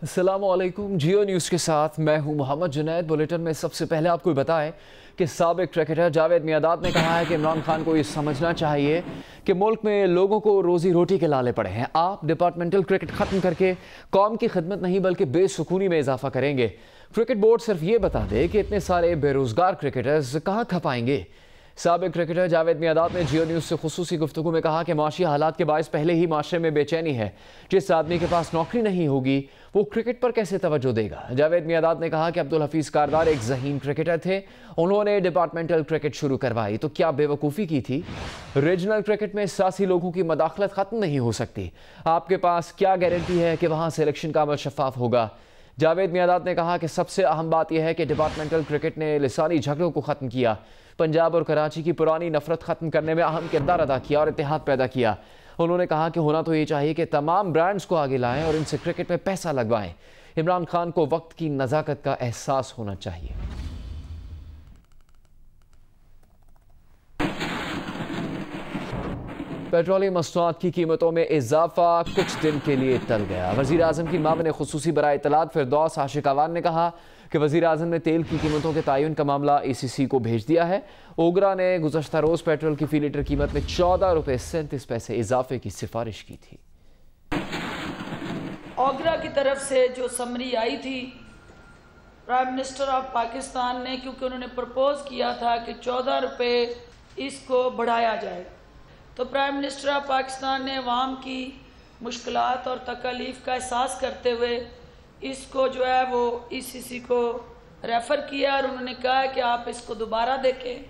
अस्सलामुअलैकुम। जियो न्यूज़ के साथ मैं हूं मोहम्मद जुनैद। बुलेटिन में सबसे पहले आपको बताएं कि साबिक क्रिकेटर जावेद मियादाद ने कहा है कि इमरान खान को ये समझना चाहिए कि मुल्क में लोगों को रोजी रोटी के लाले पड़े हैं। आप डिपार्टमेंटल क्रिकेट ख़त्म करके कौम की खिदमत नहीं बल्कि बेसुकूनी में इजाफा करेंगे। क्रिकेट बोर्ड सिर्फ ये बता दे कि इतने सारे बेरोजगार क्रिकेटर्स कहाँ खपाएंगे। साबिक क्रिकेटर जावेद मियादाद ने जियो न्यूज़ से खुसूसी गुफ्तगू में कहा कि माशी हालात के बायस पहले ही माशरे में बेचैनी है। जिस आदमी के पास नौकरी नहीं होगी वो क्रिकेट पर कैसे तवज्जो देगा। जावेद मियादाद ने कहा कि अब्दुल हफीज कारदार एक ज़हीन क्रिकेटर थे, उन्होंने डिपार्टमेंटल क्रिकेट शुरू करवाई तो क्या बेवकूफ़ी की थी। रीजनल क्रिकेट में सियासी लोगों की मदाखलत ख़त्म नहीं हो सकती। आपके पास क्या गारंटी है कि वहाँ सिलेक्शन का अमल शफाफ होगा। जावेद मियादाद ने कहा कि सबसे अहम बात यह है कि डिपार्टमेंटल क्रिकेट ने लिसानी झगड़ों को ख़त्म किया, पंजाब और कराची की पुरानी नफरत ख़त्म करने में अहम किरदार अदा किया और इत्तेहाद पैदा किया। उन्होंने कहा कि होना तो ये चाहिए कि तमाम ब्रांड्स को आगे लाएं और इनसे क्रिकेट में पैसा लगवाएं। इमरान खान को वक्त की नज़ाकत का एहसास होना चाहिए। पेट्रोलियम मसनूआत की कीमतों में इजाफा कुछ दिन के लिए टल गया। वज़ीर आज़म की मामले खुसूसी बराए इत्तलात फिरदौस आशिक अवान ने कहा कि वज़ीर आज़म ने तेल की कीमतों के तयन का मामला ECC को भेज दिया है। ओगरा ने गुज़श्ता रोज़ पेट्रोल की फी लीटर कीमत में 14 रुपये 37 पैसे इजाफे की सिफारिश की थी। ओगरा की तरफ से जो समरी आई थी प्राइम मिनिस्टर ऑफ पाकिस्तान ने, क्योंकि उन्होंने प्रपोज किया था कि 14 रुपये इसको बढ़ाया जाए, तो प्राइम मिनिस्टर ऑफ पाकिस्तान ने अवाम की मुश्किलात और तकलीफ़ का एहसास करते हुए इसको जो है वो ECC को रेफ़र किया और उन्होंने कहा कि आप इसको दोबारा देखें।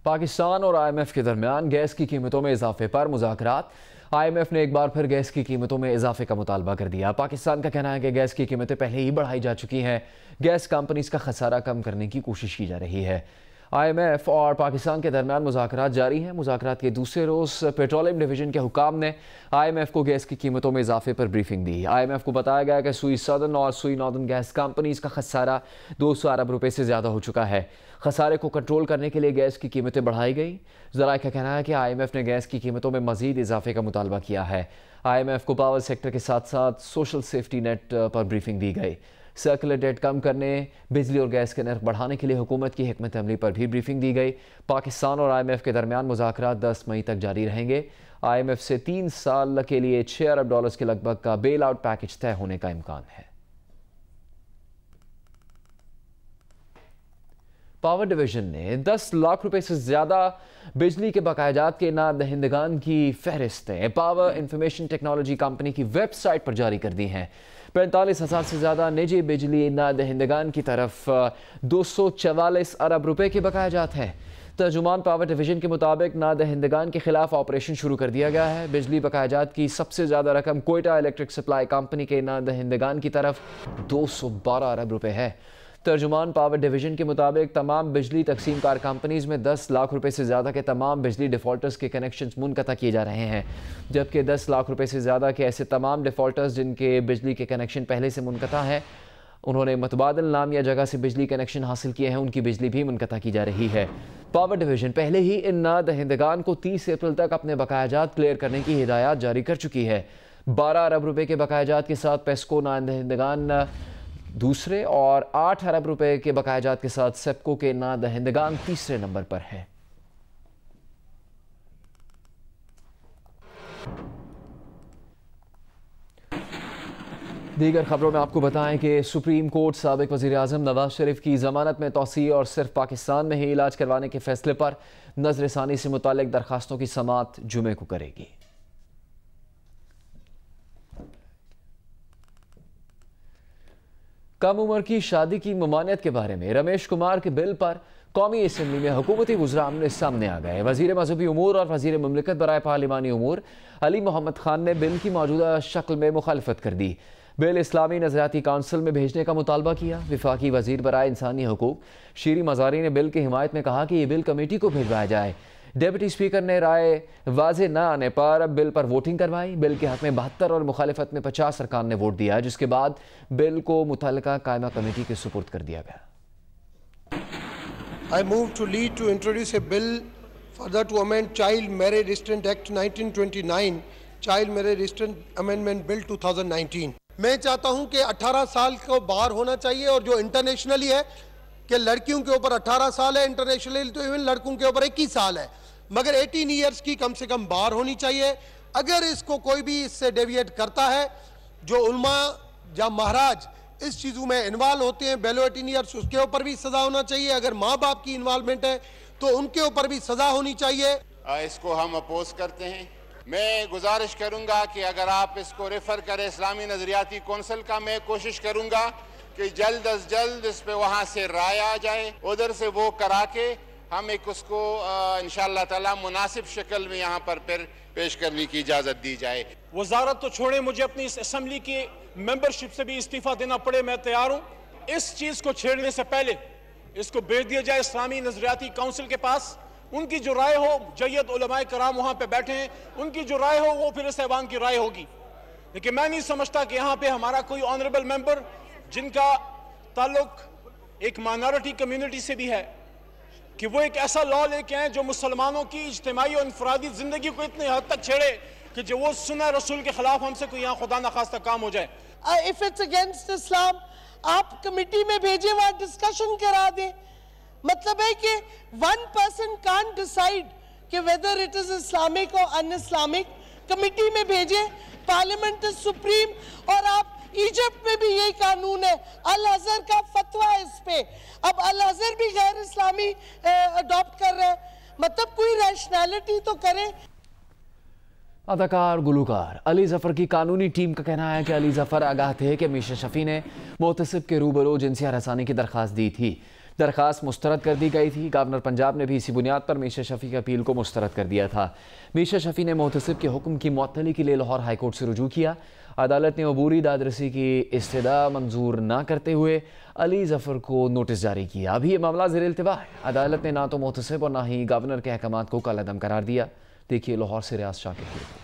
पाकिस्तान और IMF के दरमियान गैस की कीमतों में इजाफे पर मुज़ाकरात। IMF ने एक बार फिर गैस की कीमतों में इजाफे का मुतालबा कर दिया। पाकिस्तान का कहना है कि गैस की कीमतें पहले ही बढ़ाई जा चुकी हैं, गैस कंपनीज का खसारा कम करने की कोशिश की जा रही है। IMF और पाकिस्तान के दरमियान मुज़ाकरात जारी हैं। मुज़ाकरात के दूसरे रोज़ पेट्रोलियम डिवीज़न के हुकाम ने IMF को गैस की कीमतों में इजाफे पर ब्रीफिंग दी। IMF को बताया गया कि सुई सदर्न और सुई नॉर्दर्न गैस कंपनीज का खसारा 200 अरब रुपये से ज़्यादा हो चुका है। खसारे को कंट्रोल करने के लिए गैस की कीमतें बढ़ाई गई। ज़राए का कहना है कि IMF ने गैस की कीमतों में मज़ीद इजाफे का मुतालबा किया है। IMF को पावर सेक्टर के साथ साथ सोशल सेफ्टी नेट पर ब्रीफिंग दी गई। सर्कुलर डेट कम करने, बिजली और गैस के नर्ख बढ़ाने के लिए हुकूमत की हिकमत अमली पर भी ब्रीफिंग दी गई। पाकिस्तान और IMF के दरमियान मुज़ाकरात 10 मई तक जारी रहेंगे। IMF से 3 साल के लिए $6 अरब के लगभग का बेल आउट पैकेज तय होने का इम्कान है। पावर डिवीजन ने 10 लाख रुपए से ज्यादा बिजली के बकायाजात के ना दहिंदगान की फहरिस्तें पावर इंफॉर्मेशन टेक्नोलॉजी कंपनी की वेबसाइट पर जारी कर दी हैं। 45,000 से ज्यादा निजी बिजली ना दहिंदगान की तरफ 244 अरब रुपए के बकायाजात हैं। तर्जुमान पावर डिवीजन के मुताबिक ना दहिंदगान के खिलाफ ऑपरेशन शुरू कर दिया गया है। बिजली बकायाजात की सबसे ज्यादा रकम कोयटा इलेक्ट्रिक सप्लाई कंपनी के ना दहिंदगान की तरफ 212 अरब रुपए है। तर्जुमान पावर डिवीजन के मुताबिक तमाम बिजली तकसीमकार कंपनीज में 10 लाख रुपए से ज़्यादा के तमाम बिजली डिफ़ॉल्टर्स के कनेक्शंस मुनक़ता किए जा रहे हैं, जबकि 10 लाख रुपए से ज़्यादा के ऐसे तमाम डिफ़ॉल्टर्स जिनके बिजली के कनेक्शन पहले से मुनक़ता है, उन्होंने मुतबादिल नाम या जगह से बिजली कनेक्शन हासिल किए हैं, उनकी बिजली भी मुनक़ता की जा रही है। पावर डिवीजन पहले ही इन ना दहिंदगान को 30 अप्रैल तक अपने बकायाजात क्लियर करने की हिदायत जारी कर चुकी है। 12 अरब रुपए के बकायाजात के साथ पेस्को ना दहिंदगान दूसरे और 8 अरब रुपए के बकायाजात के साथ सेप्को के ना दहिंदगान तीसरे नंबर पर है। दीगर खबरों में आपको बताएं कि सुप्रीम कोर्ट साबिक वज़ीर आज़म नवाज शरीफ की जमानत में तौसी और सिर्फ पाकिस्तान में ही इलाज करवाने के फैसले पर नजरसानी से मुतालिक दरखास्तों की समाअत जुमे को करेगी। कम उम्र की शादी की ममानियत के बारे में रमेश कुमार के बिल पर कौमी असम्बली में हुकूमती वज़रा आमने सामने आ गए। वज़ीर मजहबी उमूर और वज़ीर मुमलिकत बराए पार्लिमानी उमूर अली मोहम्मद खान ने बिल की मौजूदा शक्ल में मुखालफत कर दी। बिल इस्लामी नज़रियाती काउंसिल में भेजने का मुतालबा किया। विफाकी वज़ीर बराए इंसानी हकूक़ शीरी मज़ारी ने बिल की हिमायत में कहा कि यह बिल कमेटी को भिजवाया जाए। डिप्टी स्पीकर ने राय वाजे न आने पर बिल पर वोटिंग करवाई। बिल के हक में 72 और मुखालिफत में 50 अरकान ने वोट दिया, जिसके बाद बिल को मुतल्लिका कायमा कमेटी के सुपुर्द कर दिया गया। I move to lead to introduce a bill further to amend Child Marriage Restraint Act 1929, Child Marriage Restraint Amendment Bill 2019. मैं चाहता हूं कि 18 साल को बाहर होना चाहिए, और जो इंटरनेशनली है कि लड़कियों के ऊपर 18 साल है, इंटरनेशनली तो इवन लड़कों के ऊपर 21 साल है, मगर 18 ईयर्स की कम से कम बाहर होनी चाहिए। अगर इसको कोई भी इससे डेविएट करता है, जो उलमा या महाराज इस चीज़ों में इन्वॉल्व होते हैं बेलो 18 ईयर्स, उसके ऊपर भी सज़ा होना चाहिए। अगर माँ बाप की इन्वॉल्वमेंट है तो उनके ऊपर भी सज़ा होनी चाहिए। इसको हम अपोज करते हैं। मैं गुजारिश करूंगा कि अगर आप इसको रेफर करें इस्लामी नजरियाती कौंसिल का, मैं कोशिश करूंगा कि जल्द अज जल्द इस पे वहाँ से राय आ जाए, उधर से वो करा के हम एक उसको इंशाअल्लाह ताला मुनासिब शक्ल में यहाँ पर फिर पेश करने की इजाज़त दी जाए। वजारत तो छोड़े, मुझे अपनी इस असम्बली की मेंबरशिप से भी इस्तीफा देना पड़े, मैं तैयार हूँ। इस चीज़ को छेड़ने से पहले इसको भेज दिया जाए इस्लामी नजरियाती काउंसिल के पास, उनकी जो राय हो, जय्यद उलमाए कराम वहाँ पे बैठे हैं, उनकी जो राय हो वो फिर इस ऐवान की राय होगी। लेकिन मैं नहीं समझता कि यहाँ पे हमारा कोई ऑनरेबल मेंबर जिनका ताल्लुक एक माइनॉरिटी कम्युनिटी से भी है, कि वो एक ऐसा लॉ लेके आए जो मुसलमानों की इज्तिमाई और इनफरादी जिंदगी को इतने हद तक छेड़े कि जो वो सुन्नह रसूल के खिलाफ हमसे कोई यहाँ खुदा न खास्ता काम हो जाए। इफ इट्स अगेंस्ट इस्लाम आप कमिटी में भेजें, वहां डिस्कशन करा दें। मतलब है कि वन पर्सन कांट डिसाइड कि वेदर इट इज इस्लामिक और अन इस्लामिक। कमिटी में भेजें, पार्लियामेंट इज सुप्रीम। और आप इजिप्ट में भी यही कानून है, अल अजहर का फतवा है इस पे। अब अल अजहर भी गैर इस्लामी अडॉप्ट कर रहे हैं, मतलब कोई रैशनैलिटी तो करें। अदाकार गुलूकार अली जफर की कानूनी टीम का कहना है कि अली जफर आगाह थे कि मीशा शफी ने मोतसिब के रूबरू जिनसी हरासानी की दरख्वास्त दी थी। दरख्वास्त मुस्तरद कर दी गई थी। गवर्नर पंजाब ने भी इसी बुनियाद पर मीशा शफी की अपील को मुस्तरद कर दिया था। मीशा शफी ने मोतसिब के हुक्म की मुअत्तली के लिए लाहौर हाईकोर्ट से रुजू किया। अदालत ने अबूरी दादरसी की इस्तदा मंजूर न करते हुए अली जफर को नोटिस जारी किया। अभी ये मामला ज़ेर इल्तिवा है। अदालत ने ना तो मोतसिब और ना ही गवर्नर के अहकामात को कलअदम करार दिया। देखिए लाहौर से रियाज शाकिर की रिपोर्ट।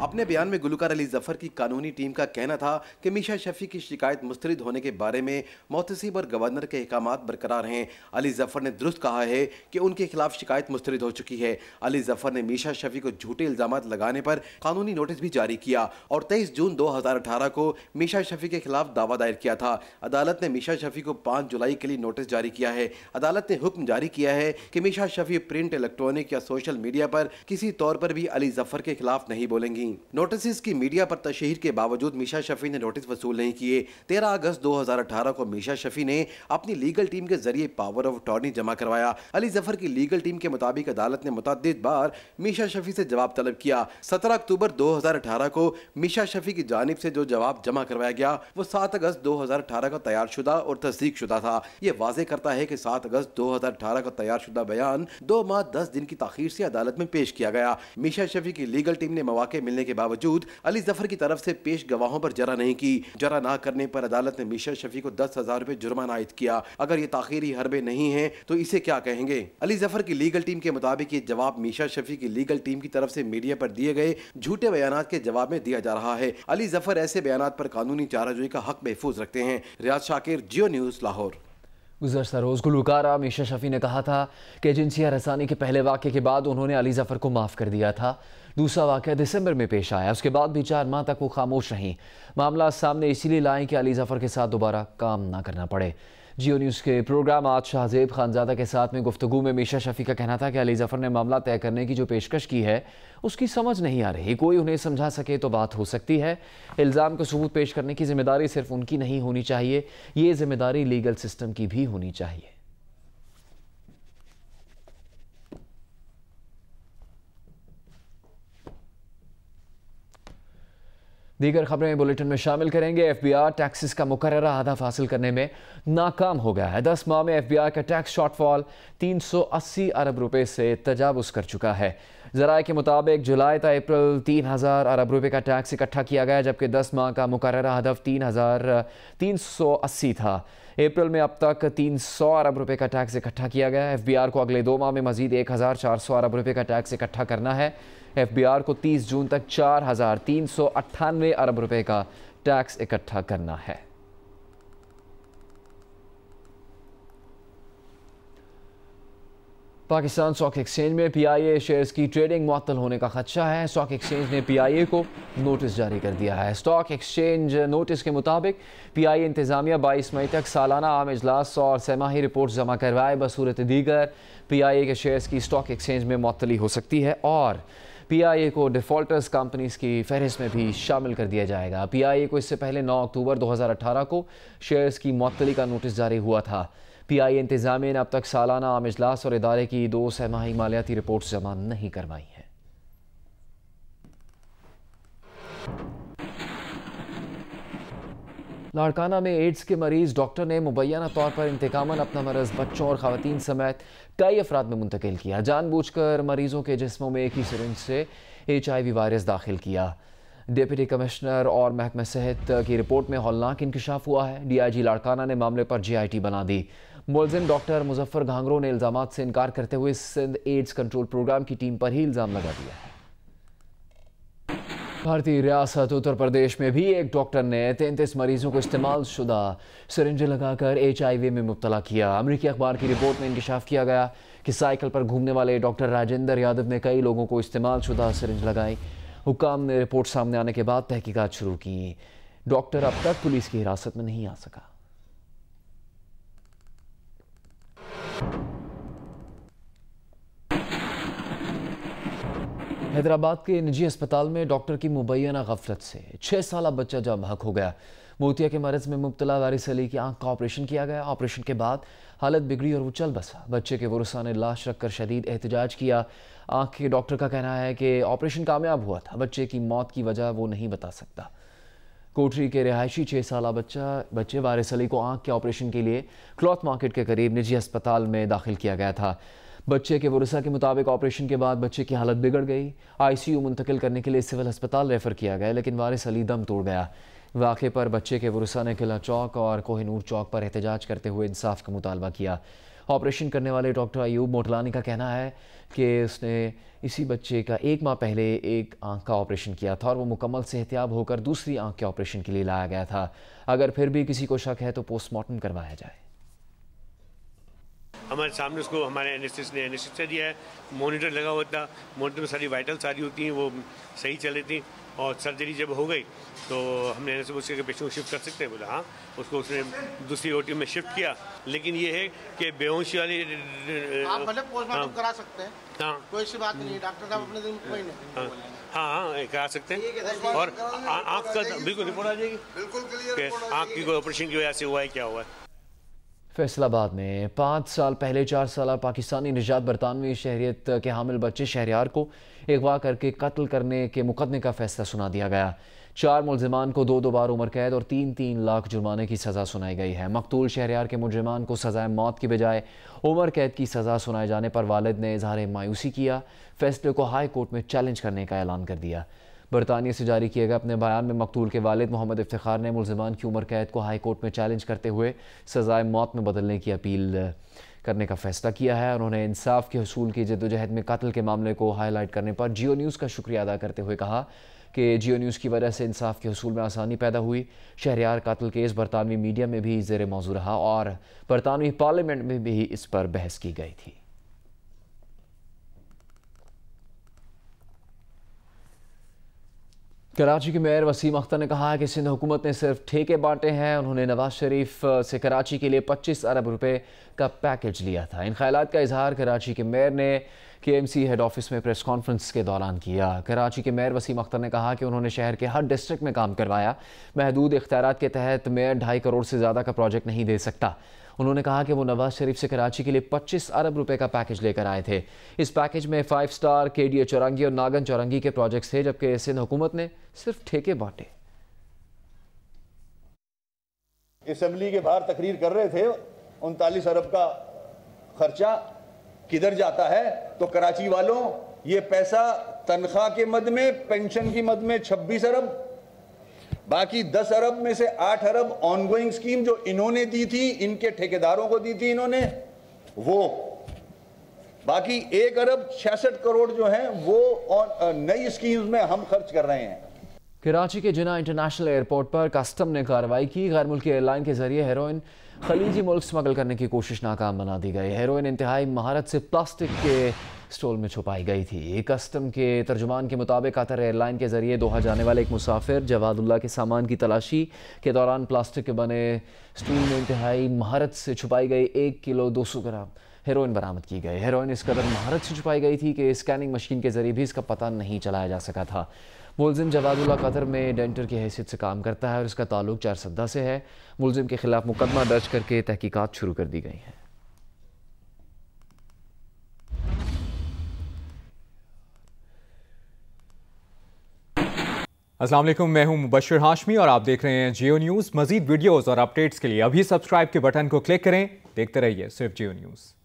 अपने बयान में गुलूकार अली जफर की कानूनी टीम का कहना था कि मीशा शफी की शिकायत मुस्तरद होने के बारे में मोतसिब और गवर्नर के अहकामात बरकरार हैं। अली जफर ने दुरुस्त कहा है कि उनके खिलाफ शिकायत मुस्तरद हो चुकी है। अली जफर ने मीशा शफी को झूठे इल्जामात लगाने पर कानूनी नोटिस भी जारी किया और 23 जून 2018 को मीशा शफी के खिलाफ दावा दायर किया था। अदालत ने मीशा शफी को 5 जुलाई के लिए नोटिस जारी किया है। अदालत ने हुक्म जारी किया है कि मीशा शफी प्रिंट, इलेक्ट्रॉनिक या सोशल मीडिया पर किसी तौर पर भी अली जफर के खिलाफ नहीं बोलेंगी। नोटिस की मीडिया पर तशहीर के बावजूद मीशा शफी ने नोटिस वसूल नहीं किए। 13 अगस्त 2018 को मीशा शफी ने अपनी लीगल टीम के जरिए पावर ऑफ अटॉर्नी जमा करवाया। अली जफर की लीगल टीम के मुताबिक अदालत ने मुतअद्दिद बार मीशा शफी से जवाब तलब किया। 17 अक्टूबर 2018 को मीशा शफी की जानिब से जो जवाब जमा करवाया गया वो 7 अगस्त 2018 का तैयार शुदा और तस्दीक शुदा था। ये वाज़ेह करता है कि 7 अगस्त 2018 का तैयार शुदा बयान 2 माह 10 दिन की ताखीर से अदालत में पेश किया गया। मीशा शफी की लीगल टीम ने मौके मिलने के बावजूद अली जफर की तरफ से पेश गवाहों पर जरा नहीं की। जरा ना करने पर अदालत ने मीशा शफी को 10,000 रुपए जुर्माना आयद किया। अगर ये ताखीरी हरबे नहीं है तो इसे क्या कहेंगे। अली जफर की लीगल टीम के मुताबिक ये जवाब मीशा शफी की लीगल टीम की तरफ से मीडिया पर दिए गए झूठे बयानात के जवाब में दिया जा रहा है। अली जफर ऐसे बयानात पर कानूनी चाराजोई का हक महफूज रखते हैं। रियाज शाकिर, जियो न्यूज़, लाहौर। गुज़श्ता रोज़ गुलकारा मीशा शफी ने कहा था कि जिनसी हरासानी के पहले वाक़े के बाद उन्होंने अली जफर को माफ़ कर दिया था। दूसरा वाक़या दिसंबर में पेश आया, उसके बाद भी 4 माह तक वो खामोश रहीं। मामला सामने इसीलिए लाएं कि अली जफर के साथ दोबारा काम ना करना पड़े। जियो न्यूज़ के प्रोग्राम आज शाहजेब खानजादा के साथ में गुफ्तगू में मीशा शफी का कहना था कि अली जफर ने मामला तय करने की जो पेशकश की है उसकी समझ नहीं आ रही। कोई उन्हें समझा सके तो बात हो सकती है। इल्ज़ाम को सबूत पेश करने की जिम्मेदारी सिर्फ उनकी नहीं होनी चाहिए, ये जिम्मेदारी लीगल सिस्टम की भी होनी चाहिए। दीगर खबरें बुलेटिन में शामिल करेंगे। FBI टैक्सेस का मुकर्ररा हदफ हासिल करने में नाकाम हो गया है। 10 माह में FBI का टैक्स शॉर्टफॉल 380 अरब रुपए से तजावुज कर चुका है। ज़राए के मुताबिक जुलाई तक अप्रैल 3000 अरब रुपए का टैक्स इकट्ठा किया गया, जबकि 10 माह का मुकर्ररा हदफ 3380 था। अप्रैल में अब तक 300 अरब रुपए का टैक्स इकट्ठा किया गया। FBI को अगले 2 माह में मजीद 1400 अरब रुपए का टैक्स इकट्ठा करना है। FBI को 30 जून तक 4398 अरब रुपए का टैक्स इकट्ठा करना है। पाकिस्तान स्टॉक एक्सचेंज में PIA शेयर्स की ट्रेडिंग मुअत्तल होने का खदशा है। स्टॉक एक्सचेंज ने PIA को नोटिस जारी कर दिया है। स्टॉक एक्सचेंज नोटिस के मुताबिक PIA इंतजामिया 22 मई तक सालाना आम इजलास और सहमाही रिपोर्ट जमा करवाए। बसूरत दीगर PIA के शेयर्स की स्टॉक एक्सचेंज में मुअत्तली हो सकती है और PIA को डिफ़ॉल्टर्स कंपनीज की फहरिस्त में भी शामिल कर दिया जाएगा। PIA को इससे पहले 9 अक्टूबर 2018 को शेयर्स की मुअत्तली का नोटिस जारी हुआ था। PIA इंतजामिया ने अब तक सालाना आम इजलास और इदारे की 2 सहमाही मालियाती रिपोर्ट्स जमा नहीं करवाई हैं। लाड़काना में एड्स के मरीज डॉक्टर ने मुबैना तौर पर इंतकामन अपना मरज बच्चों और ख़वातीन समेत कई अफराद में मुंतकिल किया। जानबूझकर मरीजों के जिस्मों में एक ही सिरिंज से HIV वायरस दाखिल किया। डिप्टी कमिश्नर और महकमा सेहत की रिपोर्ट में हौलनाक इंकशाफ हुआ है। DIG लाड़काना ने मामले पर GIT बना दी। मुलजिम डॉक्टर मुजफ्फर घांगरों ने इल्जामात से इनकार करते हुए सिंध एड्स कंट्रोल प्रोग्राम की टीम पर ही इल्जाम लगा दिया है। भारतीय रियासत उत्तर प्रदेश में भी एक डॉक्टर ने 33 मरीजों को इस्तेमाल शुदा सिरिंज लगाकर HIV में मुब्तला किया। अमरीकी अखबार की रिपोर्ट में इंकशाफ किया गया कि साइकिल पर घूमने वाले डॉक्टर राजेंद्र यादव ने कई लोगों को इस्तेमाल शुदा सिरिंज लगाई। हुक्काम ने रिपोर्ट सामने आने के बाद तहकीकात शुरू की। डॉक्टर अब तक पुलिस की हिरासत में नहीं आ सका। हैदराबाद के निजी अस्पताल में डॉक्टर की मुबैना गफलत से 6 साल बच्चा जब बहक हो गया। मोतिया के मरज में मुब्तला वारिस अली की आंख का ऑपरेशन किया गया। ऑपरेशन के बाद हालत बिगड़ी और वो चल बसा। बच्चे के वरुसा ने लाश रखकर शदीद एहतजाज किया। आंख के डॉक्टर का कहना है कि ऑपरेशन कामयाब हुआ था। बच्चे की मौत की वजह वो नहीं बता सकता। कोटरी के रिहायशी 6 साल बच्चे वारिस अली को आंख के ऑपरेशन के लिए क्लॉथ मार्केट के करीब निजी अस्पताल में दाखिल किया गया था। बच्चे के वरुसा के मुताबिक ऑपरेशन के बाद बच्चे की हालत बिगड़ गई। ICU मुंतकिल करने के लिए सिविल अस्पताल रेफर किया गया, लेकिन वारिस अली दम तोड़ गया। वाक़े पर बच्चे के वरुसा ने किला चौक और कोहिनूर चौक पर एहतजाज करते हुए इंसाफ का मुतालबा किया। ऑपरेशन करने वाले डॉक्टर अयूब मोटलानी का कहना है कि उसने इसी बच्चे का 1 माह पहले एक आंख का ऑपरेशन किया था और वो मुकम्मल सेहतियाब होकर दूसरी आंख के ऑपरेशन के लिए लाया गया था। अगर फिर भी किसी को शक है तो पोस्टमार्टम करवाया जाए। हमारे सामने उसको हमारे एनेस्थीसिस्ट ने एनेस्थीसिया दिया है। मॉनिटर लगा हुआ था। मॉनिटर में सारी वाइटल सारी होती हैं, वो सही चल रही थी। और सर्जरी जब हो गई तो हमने एनेस्थीसिया के पेशेंट को शिफ्ट कर सकते हैं। बोला हाँ। उसको उसने दूसरी OT में शिफ्ट किया। लेकिन ये है कि बेहोशी वाली आप मतलब पोस्टमार्टम करा सकते हैं। हाँ, कोई सी बात नहीं। डॉक्टर साहब अपने दिन कोई नहीं। हाँ करा सकते हैं। और आँख का बिल्कुल रिपोर्ट आ जाएगी, बिल्कुल क्लियर आँख की ऑपरेशन की वजह से हुआ है, क्या हुआ है। फैसलाबाद में 5 साल पहले 4 साल पाकिस्तानी निजात बरतानवी शहरियत के हामिल बच्चे शहरियार को अगवा करके कत्ल करने के मुकदमे का फैसला सुना दिया गया। 4 मुलजिमान को 2 बार उम्र कैद और 3-3 लाख जुर्माने की सज़ा सुनाई गई है। मकतूल शहरियार के मुलजिमान को सज़ाए मौत की बजाय उम्र कैद की सज़ा सुनाए जाने पर वालिद ने इजहार मायूसी किया। फैसले को हाई कोर्ट में चैलेंज करने का ऐलान कर दिया। बरतानिया से जारी किए गए अपने बयान में मकतूल के वालिद मोहम्मद इफ्तिखार ने मुलजिमान की उम्र कैद को हाई कोर्ट में चैलेंज करते हुए सज़ाए मौत में बदलने की अपील करने का फैसला किया है। उन्होंने इंसाफ के हसूल की जद्दोजहद में कत्ल के मामले को हाईलाइट करने पर जियो न्यूज़ का शुक्रिया अदा करते हुए कहा कि जियो न्यूज़ की वजह से इंसाफ के हसूल में आसानी पैदा हुई। शहरियार कत्ल केस बरतानवी मीडिया में भी ज़ेर मौजू रहा और बरतानवी पार्लियामेंट में भी इस पर बहस की गई थी। कराची के मेयर वसीम अख्तर ने कहा है कि सिंध हुकूमत ने सिर्फ ठेके बांटे हैं। उन्होंने नवाज शरीफ से कराची के लिए 25 अरब रुपए का पैकेज लिया था। इन ख्यालात का इजहार कराची के मेयर ने KMC हेड ऑफिस में प्रेस कॉन्फ्रेंस के दौरान किया। कराची के मेयर वसीम अख्तर ने कहा कि उन्होंने शहर के हर डिस्ट्रिक्ट में काम करवाया। महदूद इख्तियारात के तहत मेयर 2.5 करोड़ से ज़्यादा का प्रोजेक्ट नहीं दे सकता। उन्होंने कहा कि वो नवाज शरीफ से कराची के लिए 25 अरब रुपए का पैकेज लेकर आए थे। इस पैकेज में 5 स्टार, KDA चौरंगी और नागन चौरंगी के प्रोजेक्ट्स थे, जबकि सिंध हुकूमत ने सिर्फ ठेके बांटे। असेंबली के बाहर तकरीर कर रहे थे 39 अरब का खर्चा किधर जाता है, तो कराची वालों ये पैसा तनख्वाह के मद में, पेंशन की मद में 26 अरब, बाकी 10 अरब में से 8 अरब ऑनगोइंग स्कीम जो इन्होंने दी थी, इनके ठेकेदारों को दी थी इन्होंने, वो बाकी 1 अरब 66 करोड़ जो है वो नई स्कीम्स में हम खर्च कर रहे हैं। कराची के जिना इंटरनेशनल एयरपोर्ट पर कस्टम ने कार्रवाई की। गैर मुल्की एयरलाइन के जरिए हेरोइन खलीजी मुल्क स्मगल करने की कोशिश नाकाम बना दी गई। हेरोइन इंतहाई महारत से प्लास्टिक के स्टोल में छुपाई गई थी। ये कस्टम के तर्जुमान के मुताबिक कतर एयरलाइन के जरिए दोहा जाने वाले एक मुसाफिर जवादुल्ला के सामान की तलाशी के दौरान प्लास्टिक के बने स्टूल में इंतहाई महारत से छुपाई गई 1 किलो 200 ग्राम हेरोइन बरामद की गई। हेरोइन इस कदर महारत से छुपाई गई थी कि स्कैनिंग मशीन के जरिए भी इसका पता नहीं चलाया जा सका था। मुलजिम जवादुल्ला कतर में डेंटर की हैसियत से काम करता है और इसका ताल्लुक चारसद्दा से है। मुलजिम के खिलाफ मुकदमा दर्ज करके तहकीकात शुरू कर दी गई हैं। अस्सलाम वालेकुम, मैं हूं मुबश्शिर हाशमी और आप देख रहे हैं जियो न्यूज़। मजीद वीडियोस और अपडेट्स के लिए अभी सब्सक्राइब के बटन को क्लिक करें। देखते रहिए सिर्फ जियो न्यूज़।